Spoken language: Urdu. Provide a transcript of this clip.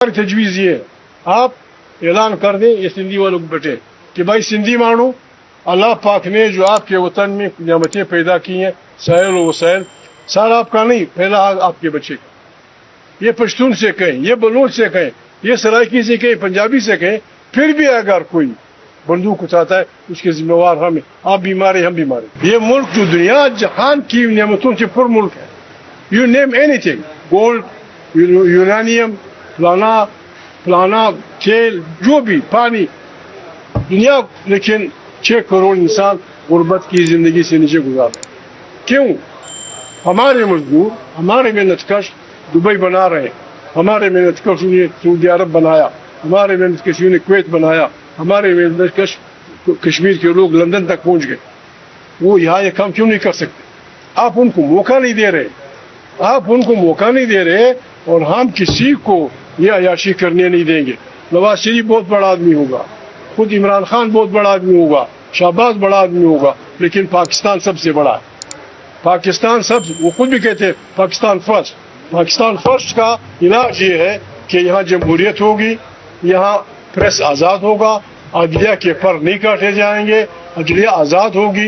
تجویز یہ ہے آپ اعلان کر دیں یہ سندھی والوں کو بیٹھے کہ بھائی سندھی مانو اللہ پاک نے جو آپ کے وطن میں نعمتیں پیدا کی ہیں سہل و وسائل سارا آپ کا نہیں پہلا آپ کے بچے کا یہ پشتون سے کہیں یہ بلوچ سے کہیں یہ سرائکی سے کہیں پنجابی سے کہیں پھر بھی اگر کوئی بندوق اٹھاتا ہے اس کے ذمہ وار ہم آپ بیمار ہم بیمار یہ ملک جو دنیا جہان کی نعمتوں سے پر ملک ہے you name any thing gold uranium فلانا تیل جو بھی پانی دنیا لیکن 6 کروڑ انسان غربت کی زندگی سے نیچے گزارتے کیوں ہمارے مزدور ہمارے محنت کش دبئی بنا رہے ہیں ہمارے محنت کشوں نے سعودی عرب بنایا ہمارے محنت کشوں نے کویت بنایا ہمارے محنت کش کشمیر کے لوگ لندن تک پہنچ گئے وہ یہاں یہ کام کیوں نہیں کر سکتے آپ ان کو موقع نہیں دے رہے اور ہم کسی کو یہ عیاشی کرنے نہیں دیں گے نواز شریف بہت بڑا آدمی ہوگا خود عمران خان بہت بڑا آدمی ہوگا شہباز بڑا آدمی ہوگا لیکن پاکستان سب سے بڑا ہے پاکستان وہ خود بھی کہتے ہیں پاکستان فرسٹ کا علاج یہ ہے کہ یہاں جمہوریت ہوگی یہاں پریس آزاد ہوگا عدلیہ کے پر نہیں کاٹے جائیں گے عدلیہ آزاد ہوگی